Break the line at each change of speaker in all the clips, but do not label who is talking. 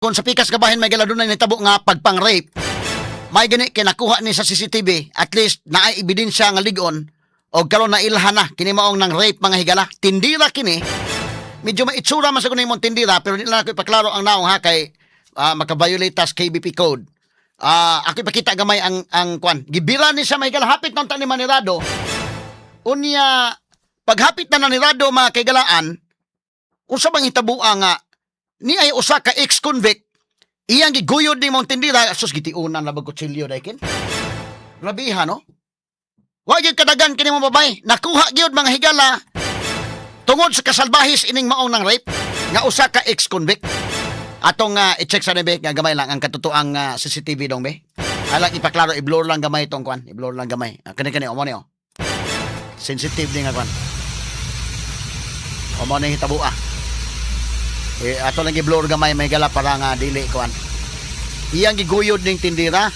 kung sa pikas kabahin may galadunay nitabo nga pagpang-rape, may gani kinakuha ni sa CCTV, at least naay ebidensya nga ligon o karon na ilhan na kini maong nang rape mga higala. Tindira kini. Medyo maitsura man sa kuning mong tindira pero di na ako ipaklaro ang naong ha kay makabiolate tas KBP code. Ako ipakita gamay ang kwan. Gibira ni sa mga higala hapit nang tani manirado. Unya paghapit na nanirado mga kaigalaan, usa bang hitabua nga ni ay usa ka ex-convict iyang giguyod ni mong tindira sus gitiunan na bagkutsilyo daykin. Labiha no? Wa gyud kadagan kini mo babay. Nakuha gyud mga higala tungod sa kasalbahis ining maong nang rape nga usa ka ex-convict. Atong i-check sa nebe nga gamay lang ang katutuang CCTV dong be. Alang ipaklaro i-blur lang gamay tong kwan, i-blur lang gamay. Kani omo ni oh. Sensitive ni nga kwan. Omo ni hitabua. Ato lang i-blur gamay may gala para nga dili kwan. Iyang giguyod ning tindira.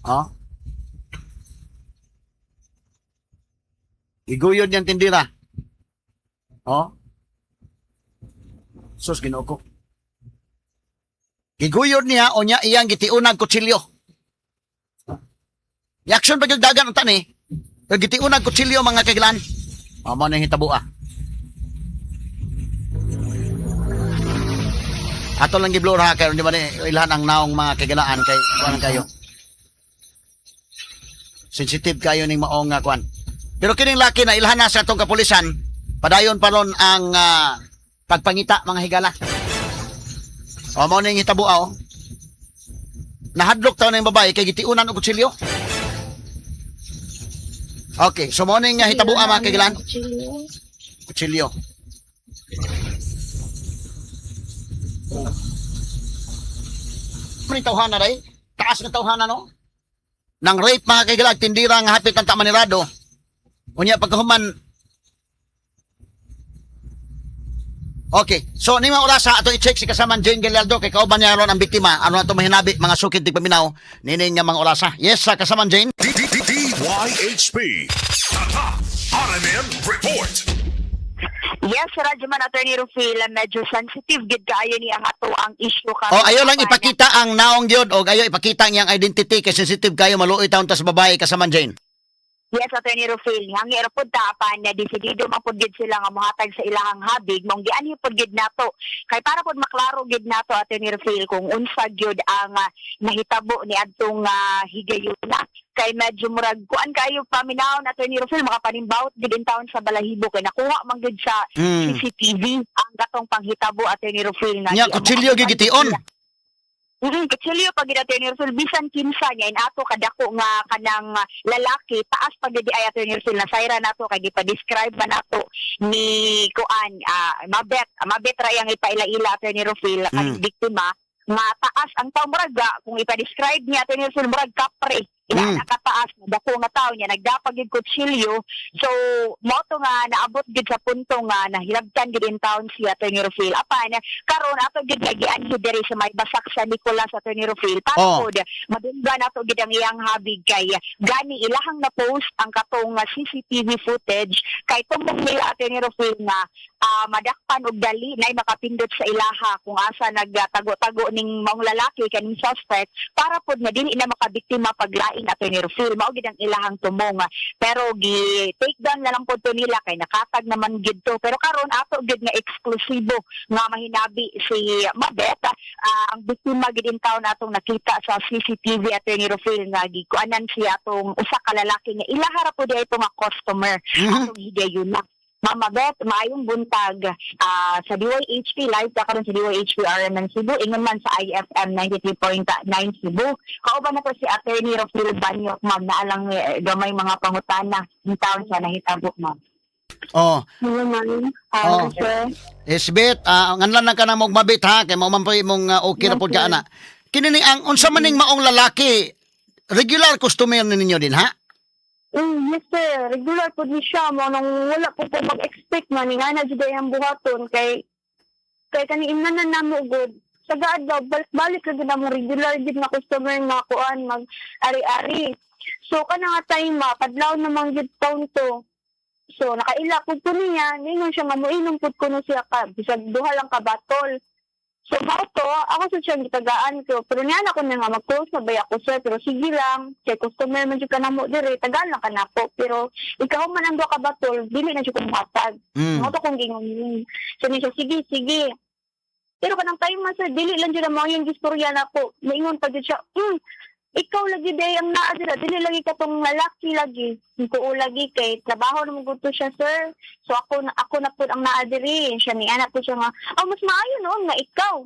Oh. Giguyod niyang tindira. Oh. Sus Ginoo ko. Giguyod niya o niya iyang gitiunang kutsilyo. Yaksyon pagdagan unta ni. Gitiunang kutsilyo mga kailan. Amo nang hitabua. Ato lang giblur ha kayo di ba ni ilhan ang naong mga kagalaan kay kuan kayo. Sensitive kayo ning maong nga kuan. Pero kining laki na ilhan na sa atong kapulisan, padayon pa ron ang pagpangita mga higala. O mo ning hitabua oh. Nahadlok taw ning babae kay gitiunan og kutsilyo. Okay, so mo ning hitabua mga kagalaan. Kutsilyo. May tawhana day. Taas na tawhana no. Nang rape mga kaigalag tindira nga hapit ang tamanirado. Unya pagkahuman. Okay. So ni mga orasa ato i-check si kasaman Jane Gallardo kay kauban niya ron ang biktima. Ano na to mahinabi mga sukid di paminaw nini nga mga orasa. Yes sa kasaman Jane.
DYHP RMN Report.
Yes, Radyo Man, Attorney Rufil, medyo sensitive gid kaayo ni ang ato ang issue ka.
Ayo lang ipakita ang naong gyud o ayo ipakita ang iyang identity kay sensitive kayo maluoy taon ta sa babae kasaman Jane.
Yes, Attorney Rufil, hangi ra pud ta apan na desidido man pud gid sila nga mohatag sa ilahang habig mong gianhi pud gid nato. Kay para pud maklaro gid nato Attorney Rufil kung unsa gyud ang nahitabo ni adtong higayuna. Kay medyo murag kuan kayo paminawon Attorney Rufil makapanimbaut gid in taon sa balahibo kay nakuha man gid sa CCTV ang gatong panghitabo Attorney Rufil nga
Nya kutsilyo gyud gition.
Kutsilyo pag Attorney Rufil bisan kinsa niya inato kadako nga kanang lalaki taas pag di ay Attorney Rufil na sayra nato kay gipa-describe man nato ni kuan mabet ra yang ipaila-ila Attorney Rufil ang biktima nga taas ang taw muraga kung ipa-describe niya Attorney Rufil murag kapre ila nakataas dako nga taw niya nagdapag gid kutsilyo so mo to nga naabot gid sa punto nga nahilabtan gid in town si Attorney Rufil apan karon ato gid gianhi diri sa may basak sa Nicolas Attorney Rufil para pod madunggan nato gid ang iyang habig kay gani ilahang na post ang katong CCTV footage kay tumong nila Attorney Rufil nga madakpan og dali nay makapindot sa ilaha kung asa nagtago-tago ning maong lalaki kaning suspect para pod nga dili na makabiktima paglain Attorney Rufil mao gid ang ilahang tumong pero gi take down na lang pod to nila kay nakatag naman gid to pero karon ato gid nga eksklusibo nga mahinabi si Mabet ang biktima gid in town atong nakita sa CCTV Attorney Rufil nga gikuanan siya atong usa ka lalaki nga ilaha ra pod ay mga customer atong higayuna. Mama Beth, maayong buntag sa DYHP live ka karon sa DYHP RMN Cebu ingon man sa IFM 93.9 Cebu. Kauban na to si Attorney Rufil Banyok ma'am na alang gamay mga pangutana in town sa nahitabo ma'am.
Hello ma'am. Esbet, nganlan na ka na mong mabit ha kay mo man pa imong okay ra pud ka ana. Kini ni ang unsa man ning maong lalaki regular customer ninyo din ha?
Yes sir, regular po ni siya mo nung wala po mag-expect man nga na jud ang buhaton kay kani inanan namo good sa gaad daw balik ra gid mo regular gid na customer nga kuan mag ari-ari. So kana nga time padlaw namang gid taon to. So nakaila pud ko niya ningon siya nga moinom pud ko no siya ka bisag duha lang ka batol. So, to, ako sa siyang gitagaan ko. Pero niyan ako na nga, mag-close na ba ako, sir? Pero sige lang, kay customer man dyan ka na mo, dire, tagal lang ka na po. Pero, ikaw man ang ka batol, dili na dyan kong matag.
Mm.
Mo to kong gingon. So, niya siya, sige. Pero kanang time man, sir, dili lang dyan na mo yung gistorya na po. Maingon pa dyan siya, ikaw lagi day ang naa dira, dili lagi ka tong lalaki lagi. Ko lagi kay trabaho na mo siya, sir. So ako na po ang naa diri. Siya ni anak ko siya nga, mas maayo noon nga ikaw.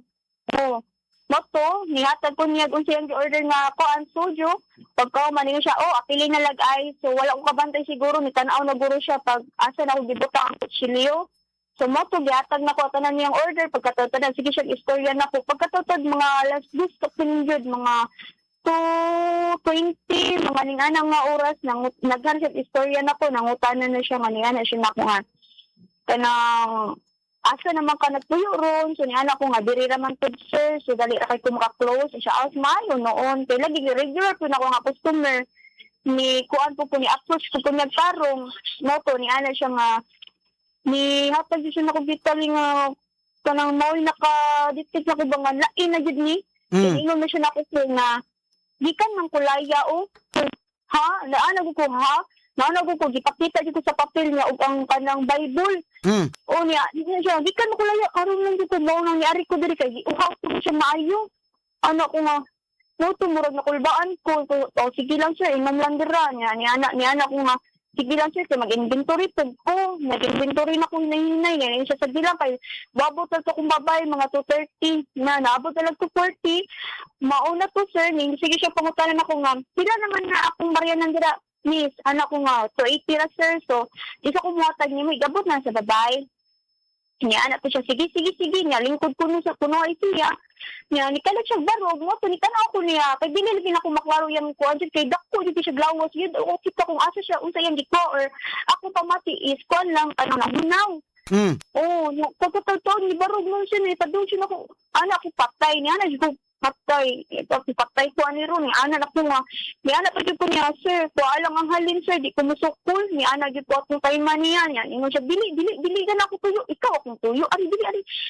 Oh. Moto, nihatag ko niya kung siyang order nga ako ang sojo. Pagka maningo siya, apili na lagay. So wala ko kabantay siguro, ni tanaw na guro siya pag asa na ako gibuta ang kutsilyo. So moto, gihatag na ko tanan niyang order. Pagkatotod, sige siya istorya na ko. Pagkatotod, mga alas 2 mga 2:20 mga ninganang nga oras naghansip istorya na ko nangutanan na siya nga ningana siya na ko nga kanang asa naman ka nagtuyo ron so ningana ko nga diri raman to sir so dali ra kay ko maka-close siya mayo noon kay lagi regular po na ko nga customer ni kuan po ni approach ko nagtarong no to ningana siya nga ni hatag siya na ko bitali nga kanang mao naka-detect na ko ba nga lain na gid ni ingon na siya na ko nga gikan man kulaya ha naana ko gipakita dito sa papel niya og ang kanang Bible niya siya gikan man kulaya karon lang dito mao nang yari ko diri kay uhaw ko siya maayo ano ko nga no tumurog na kulbaan ko sige lang sir imam lang dira niya ni anak ko nga sige lang sir kay mag-inventory pag ko nag-inventory na kung nahinay yan siya sa bilang kay babot na to kung babay mga 2:30 na naabot talaga to 40 mauna to sir ning sige siya pangutanan ako nga sila naman na akong Marianan dira miss anak ko nga 280 ra sir so isa ko muhatag ni mo igabot na sa babay niya anak ko siya sige niya lingkod ko nun sa kuno ay siya niya nikalat siya barog mo to nikanaw ko niya kay dili lagi na ko maklaro yung kuan kay dakko dito siya glawas yun o kita kung asa siya unsa yang giko or ako pamati is kuan lang ano na hunaw pagkatao ni barog mo siya ni padung siya ako anak ko patay niya na ko patay ko ani ron ni anak ako nga ni anak ko niya sir ko alang ang halin sir di ko musukol ni anak gyud ko atong kay maniya niya ingon siya dili ka na ako tuyo ikaw akong tuyo ari dili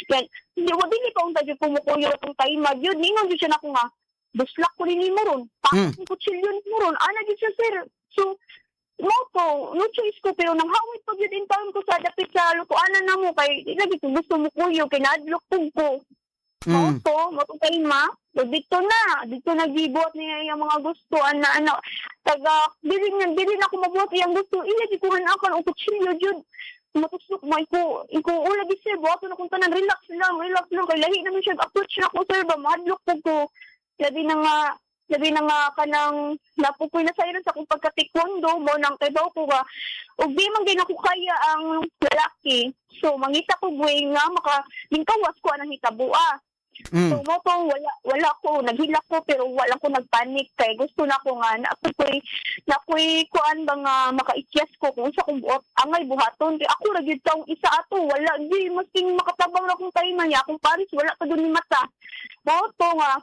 yan dili pa unta gyud ko mukuyo atong kay magyud ningon gyud siya nako nga buslak ko ni mo ron pakit ko chilyon mo ron anak gyud siya sir so no choice ko pero nang hawit pag yun in town ko sa dapit sa lukuanan na mo kay lagi ko gusto mo kuyo kay naadlok ko moto kay ma dito nagibuot niya yung mga gusto ano taga dili na ko mabuot yung gusto di ko hanakan og kutsilyo jud matusok mo iko ulagi sir buot na kung tanan relax lang kay lahi naman siya approach na ko sir ba mahadlok ko labi na nga kanang napukoy na sa iron sa kung pagka-taekwondo mo nang kay daw ko ga ug di man gid ako kaya ang lalaki so mangita ko buhay nga lingkawas ko anang hitabua so mo to wala ko naghila ko pero wala ko nagpanik kay gusto na ko nga nakoy kuan ba nga makaikyas ko kung sa kung buot angay buhaton kay ako ra gyud taong isa ato wala di masking makatabang na kung tayo man akong paris wala pa dun ni mata mo to nga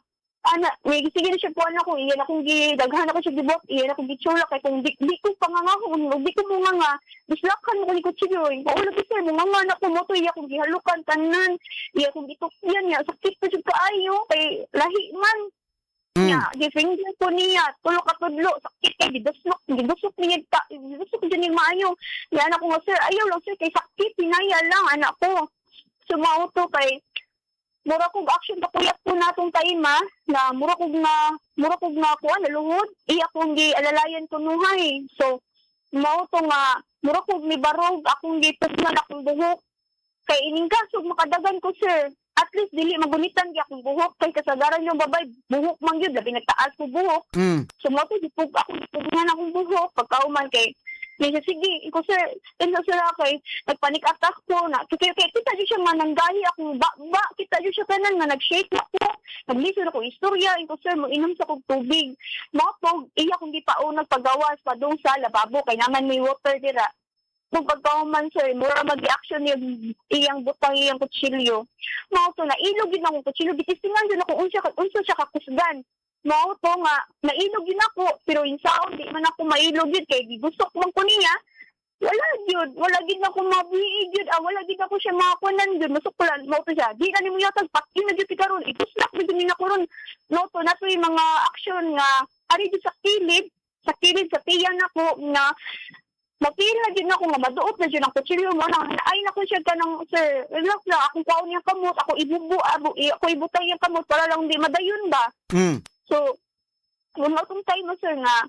may sige na siya po ako, iyan akong daghan ako siya gibot, iyan akong gitsula, kaya kung di ko pangangahon, di ko mo nga, dislakan mo ko ni Kutsilyo, paulat ko sir, mga nga na ko mo to, iyan akong gihalukan, tanan, iyan akong gitukyan niya, sakit ko siya kaayo, kay lahi man, niya, gifinger ko niya, tulok at tudlo, sakit kay gidusok niya, gidusok ko dyan yung maayo, iyan ako nga sir, ayaw lang sir, kay sakit, pinaya lang, anak ko, sumauto kay, mura kog action kapuyat ko natong taima na mura kog na kuan naluhod iya kong gi alalayan ko nuhay so mao to nga mura kog ni barog akong gitugnan akong buhok kay ining kasog makadagan ko sir at least dili magunitan gi akong buhok kay kasagaran yung babay buhok man gyud labi nagtaas ko buhok so mao to gipug akong akong buhok pagkauman kay sige, iko sir, sila kay nagpanic attack ko na kita dyan siya mananggahi akong kita dyan siya kanan nga nag-shake ako naglisten ako istorya, iko sir mo inom sa kong tubig mapog, iya kong di pa nagpagawas pa doon sa lababo kay naman may water dira kung pagkahuman sir, mura mag-reaction iyang butang iyang kutsilyo mao to na ilog yun akong kutsilyo bitistingan dyan ako unsa siya kakusgan mao to nga nailog yun ako pero in sound di man ako mailog yun kay gigusok man ko niya wala gid na ko mabiig yun, wala gid ako siya makakunan yun, masukulan mo to siya, di na nimo yatag pati na jud karon, ituslak gid ni na karon, no to na to yung mga action nga, ari jud sa kilid sa tiyan nako nga, mapil na dyan ako nga, maduot na dyan ang kutsilyo mo na, ay na ko siya ka ng, sir, relax lang, akong kaon niyang kamot, ako ibutang yung kamot para lang di madayon ba? So, kung matong time mo, sir, nga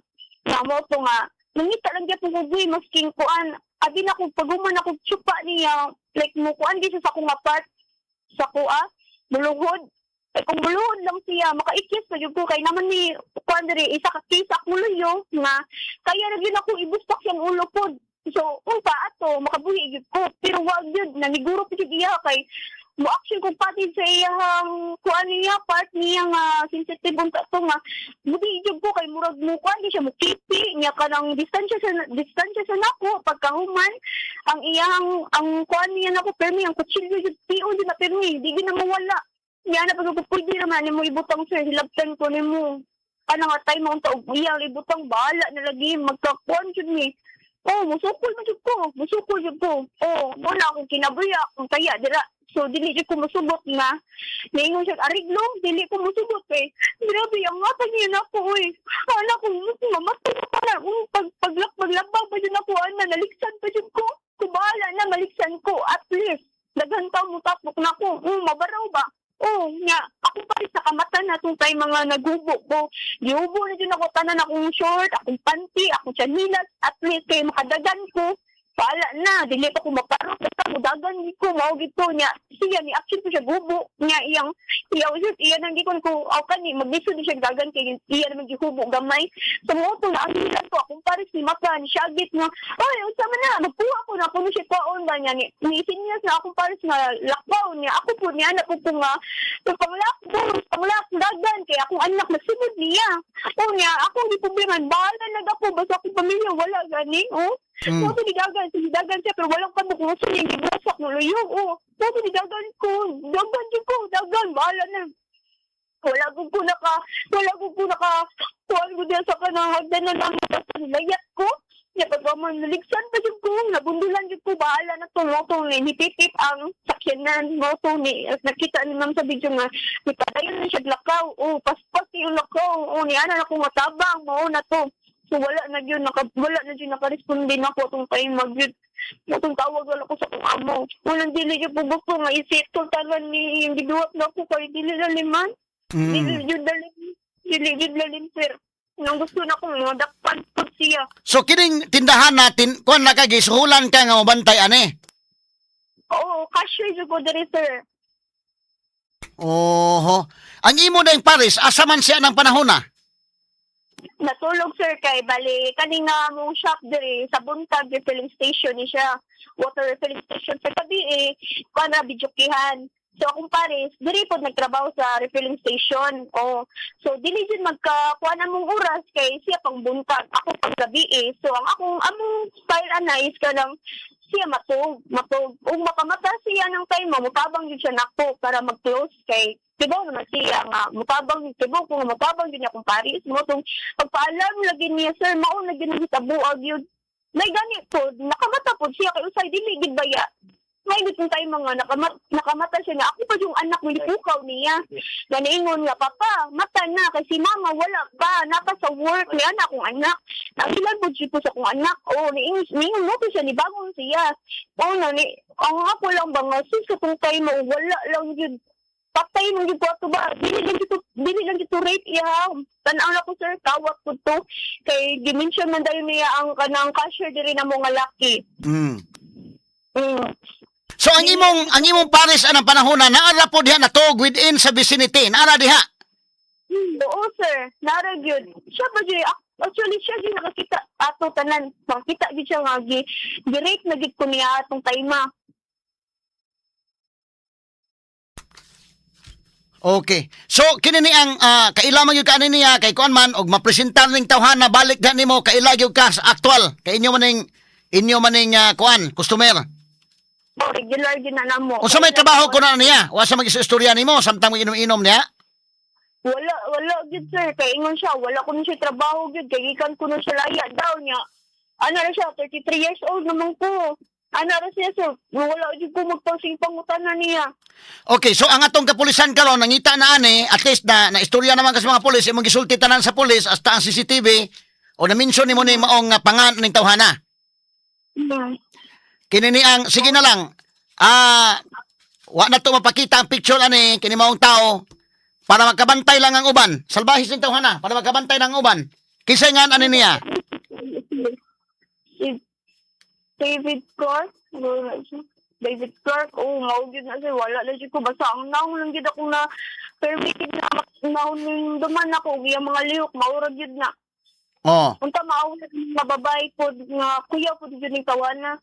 mo to nga, nangita lang dyan po kubuy, masking kuan, abi na kung paguman ako tsupa niya, like mo kuan, di siya sa akong apart, sa kuha, buluhod, eh, kung buluhod lang siya, makaikis na yun ko, kay naman ni, kuan diri, isa ka kisak mo luyo, nga, kaya na yun ako ibustak siyang ulo po, so, kung pa ato, makabuhi yun ko, pero wag yun, naniguro po siya iya, kay, mo action kung pati sa iyang kuan niya part niya nga sensitive unta to nga budi jud ko kay murag mo kuan di siya mo kipi niya kanang distansya sa nako pagkahuman ang kuan niya nako permi ang kutsilyo jud tio jud na permi di gid na mawala niya na pag pwede naman nimo ibutang sir hilabtan ko nimo ana nga time mo unta og iyang ibutang bahala na lagi magkakuan jud ni musukol jud ko wala akong kinabuya kung kaya dira. So, dili ko musubot nga. Naingon siya, ariglo, dili ko musubot eh. Grabe, ang ngatan niya na ako eh. Anak ko, mamatay na pala. Paglabang pa dyan ako, naliksan pa dyan ko. Kubahala na, maliksan ko. At least, daghan ka mo tapok na ko. Mabaraw ba? Nga, ako pa rin sa kamatan na itong tayo mga naghubo ko. Gihubo na dyan ako, tanan akong short, akong panty, akong chanilas. At least, kayo makadagan ko. Paala na, dili pa ko maparok. Basta mudagan ko, maugit ko niya. Siya ni action ko siya gubo. Niya iyang nang gikon ko, ni magdiso di siya dagan kay iya naman gihubo gamay. Sa moto na ang hilan ko, akong pares ni Mata, ni Shagit nga, ay, usama na, magkuha ko na kuno siya kwaon ba niya. Ni isinyas na akong pares nga lakbaw niya. Ako po niya, anak ko po nga, panglak, dagan, kay akong anak nagsubod niya. Niya, akong di problema, bahala na ako, basta akong pamilya, wala gani, Pwede didagan siya, pero walang pamukluso niya, gibusak mo luyo, pwede didagan ko, bahala na. Wala ko naka, kuhan ko din sa kanang hagdan na lang, layat ko, niya pagkaman, naligsan pa siya ko, nabundulan siya ko, bahala na to, nipipip ang sakyanan, nakita ni ma'am sa video nga, nipadayon na siya lakaw, paspas yung lakaw, niana na kong matabang, na to. So wala na yun nakaresponde na ko itong time mag-yun. Itong tawag wala ko sa kong amo. Walang dili yung pubok ko nga isip ko talan ni yung giduwat na ko kay dili na liman. Dili yun dalin sir. Nang gusto na ko mga dakpan po siya.
So kining tindahan natin, kuan na kagisuhulan ka nga mabantay ane?
Oo, cashier yun ko diri sir.
Oho. Ang imo na yung Paris, asa man siya ng panahon na?
Natulog sir kay bali kanina mong shop diri sa buntag refilling station ni siya water refilling station sa gabi kana bidyokihan so akong pares diri pod nagtrabaho sa refilling station so dili jud magkakuha na mong oras kay siya pang buntag ako pang gabi so ang among style is kanang siya matug ug makamata siya ng time mutabang jud siya nako para mag-close kay tibaw naman siya nga, tibaw ko nga mutabang din akong paris mo, itong pagpaalam lagi niya, sir, maon na ginagitabuag yun. May ganit po, nakamata po siya, kay usay, dili, gidbaya. May gitong tayo mga nakamata siya nga, ako pa yung anak mo, ipukaw niya. Ganiingon nga, papa, mata na, kasi mama, wala pa, naka sa work, ni anak kong anak. Nakilan po siya po sa kong anak, niingon mo po siya, nibagong siya. Ang ako lang ba nga, sis, katong tayo mo, wala lang yun. Patay mong yung kwarto ba? Dili lang dito rate iya. Tanaw na ko sir, tawag ko to. Kay dimension man dayon niya ang kanang cashier diri na mga laki.
So ang imong Paris anang panahon na naara po diha natog within sa vicinity. Naara diha.
Oo sir, naara gyud. Siya ba di actually siya di nakakita ato tanan. Makita gid siya nga gi-rate na gid ko niya atong time.
Okay. So kini ni ang kailangan gyud kanin niya kay kuan man og mapresentar ning tawhana balik na nimo kaila gyud ka sa aktual kay inyo maning kuan customer.
Regular din na namo.
Unsa may trabaho ko na niya? Wa sa mag-istorya nimo samtang inom-inom niya?
Wala gid sir kay ingon siya wala ko na siya trabaho gid kay gikan ko na siya laya daw niya. Ano na siya, 33 years old naman ko. Ano na siya, sir. Wala din ko magpangsing pangutanan niya.
Okay, so ang atong kapulisan karon nangita na ani, at least na istorya naman kasi mga pulis, imong gisulti tanan sa pulis hasta ang CCTV o na-mention nimo ni maong pangan ning tawhana.
Hmm.
Kini ni ang sige na lang. Wa na to mapakita ang picture ani kini maong tao para magkabantay lang ang uban. Salbahis ning tawhana para magkabantay lang ang uban. Kisay nga ani niya.
Si David Clark. Wala siya. David Clark, mao gyud na siya. Wala na siya ko. Basta ang naon lang gyud ako na permitted na naon yung duman ako. Yung mga lihok, maurag gyud na.
Oh.
Unta maawala ng mga babae po nga kuya po dito ning tawana.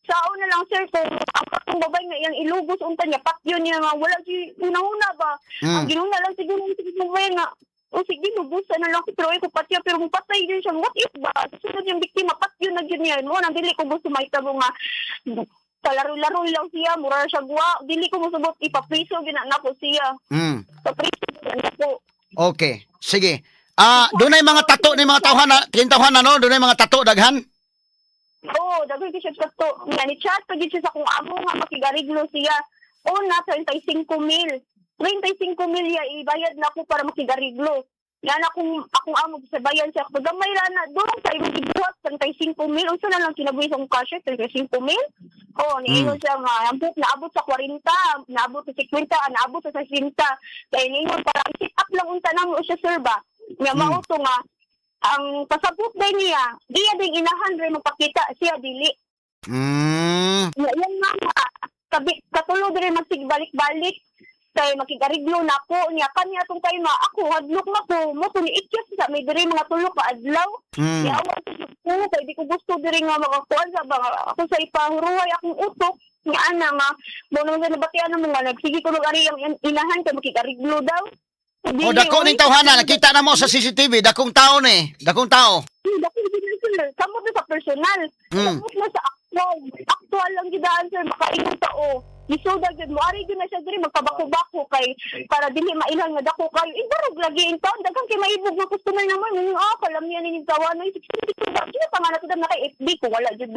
Sa una lang sir kung ang katong babae nga iyang ilugos unta niya patyo niya nga wala si una ba. Ang ginuna lang siguro ang sige babae nga o sige lubusan na lang ko pero ay ko patyo pero mupatay din siya. What if ba? Sunod yung biktima patyo na gyud niya. Mo nang dili ko gusto mahitabo nga kalaro-laro lang siya, mura siya guwa. Dili ko musubot ipapriso ginana ko siya. Papriso na ko.
Okay. Sige. Dunay mga tato ni mga tawhana, tawhana no, dunay mga tato daghan.
Oo, daghan siya sa to. Nga ni chat pag siya sa kung amo nga makigariglo siya. Na 35,000. 35,000 ya ibayad na ako para makigariglo. Yan akong amo sa bayan siya. Pag gamay ra na doon sa imong gibuhat 35,000. Unsa na lang kinabuhi sa akong cash 35,000. Niingon siya nga naabot sa 40, naabot sa 50, naabot sa 60. Kaya niingon para sit up lang unta namo siya sir ba. Nga mauto nga ang pasabot din niya, diya din inahan rin magpakita siya dili. Yan nga, katulog rin magsigbalik-balik, kay makigariglo na ko, niya kanya itong kayo ako, hadlok na ko, mo tuniikyas sa may diri mga tulog ka adlaw. Niya awa ko, kay di ko gusto diri nga makakuan sa ba, ako sa ipahuruhay akong utok, niya ana nga, mo nang nabatian na mga nagsige ko nung ari ang inahan, kay makigariglo daw.
O dako ning tawhana, nakita na mo sa CCTV, dakong tao ni, dakong tao.
Dakong sir, kamot na sa personal. Kamot na sa actual. Actual lang gidaan sir, makaingon sa Isuda gyud mo ari gyud na siya diri magpabako-bako kay para dili mailang nga dako kayo. Ibarog lagi in taon daghang kay maibog nga customer naman. Kalamian ni tawana ni 60 ba. Kaya pangalan ko na kay FB ko wala jud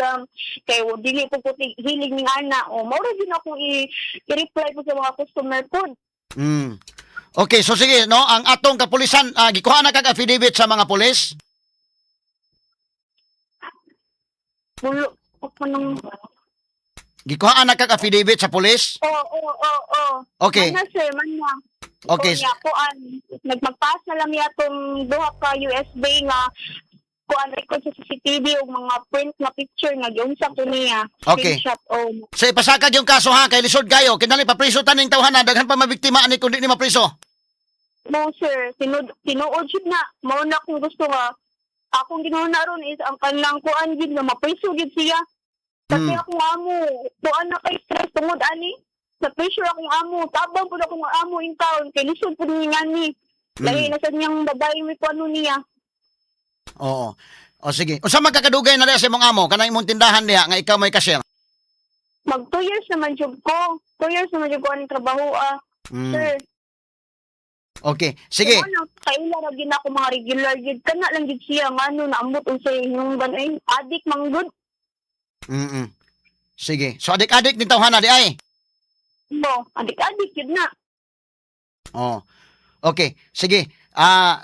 kay dili ko puti hilig ning ana. Mao ra gyud ako i-reply ko sa mga customer ko.
Okay, so sige, no, ang atong kapulisan, gikuha na kag affidavit sa mga pulis?
Bulo ako nang
Gikuha na kag affidavit sa pulis?
Oo.
Okay.
Mana sir, mana.
Okay.
Nagmagpass na lang yatong duha ka USB nga kuan record sa CCTV o mga print na picture nga giunsa ko niya.
Okay.
Screenshot
So ipasakag yung kaso ha, kay lisod kayo. Kinali papriso taning tawhana, daghan pa mabiktima ani kundi ni mapriso.
No sir, tinuod siya na. Mao na kung gusto nga. Akong ginuna ron is ang kanang kuan gid nga mapriso gid siya. Kasi akong amo, kuan na kay stress tungod ani. Sa pressure akong amo, tabang po akong amo in town kay lisod po niya ni. Lahi na sa niyang babae may kuano niya.
Oo. O sige. Unsa magkakadugay na sa imong amo kanang imong tindahan diha nga ikaw may cashier?
Mag 2 years naman jud ko. 2 years naman jud ko ang trabaho sir.
Okay. Sige.
Kaila ra gid ako mga regular gid kana lang gid siya ngano naambot unsay yung ganay adik manggod.
Sige. So adik-adik ni tawhana di ay.
Bo, adik-adik yun na.
Okay. Sige.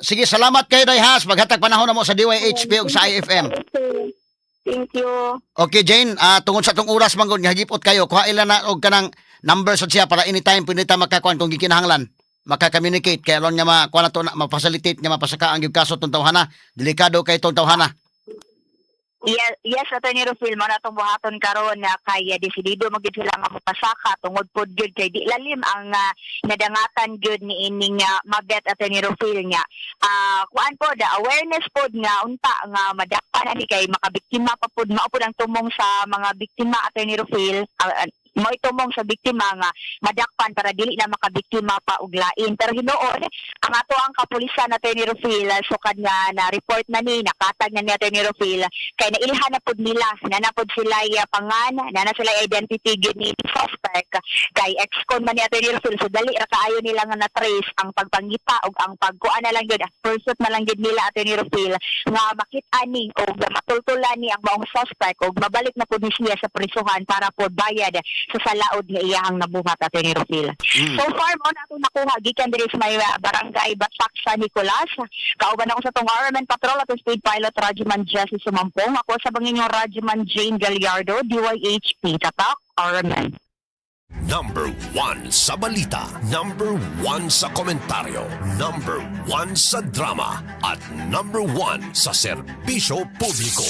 Sige, salamat kayo Dayhas. Maghatag panahon na mo sa DYHP ug sa IFM.
Thank you.
Okay, Jane. Tungod sa tong oras manggod gihagipot kayo. Kuha ila na og kanang number sa siya para anytime pwede ta makakuan kung gikinahanglan. Maka-communicate kay aron niya makuha na to na mapasalitate niya mapasaka ang tong tawhana. Delikado kay tong tawhana.
Yes, Attorney Rufil, mo na itong buhaton karon na kaya desidido magid sila nga mapasaka tungod pod gyud kay di lalim ang nadangatan gyud ni ining mabet Attorney Rufil nga. Kuan po the awareness pod nga unta nga madakpan ani kay makabiktima pa pod mao pod ang tumong sa mga biktima Attorney Rufil mo itumong sa biktima nga madakpan para dili na makabiktima pa og lain. Pero hinuon ang ato ang kapulisan natin ni Rufil sukad nga na report na ni nakatag na natin ni Rufil kay nailhan na pud nila na napod sila pangan na sila identity gyud ni suspect kay ex-con man ni ato ni Rufil so dali ra kaayo nila nga na-trace ang pagpangita og ang pagkuan na lang gyud pursuit na lang gyud nila ato ni Rufil nga makit-an ni og matultulan ni ang maong suspect og mabalik na pud ni siya sa prisuhan para pud bayad sa salaod nga iyahang nabuhat ato ni Rufil. So far mo na ito nakuha gikan diri sa may barangay Batak sa Nicolas. Kauban ako sa tong Armen Patrol at Speed Pilot Rajuman Jesse Sumampong. Ako sa banginyong Rajuman Jane Gallardo, DYHP Tatak Armen.
Number 1 sa balita, number 1 sa komentaryo, number 1 sa drama, at number 1 sa serbisyo publiko.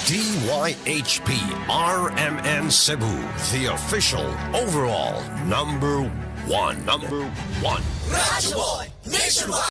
DYHP RMN Cebu, the official overall number 1. Number 1.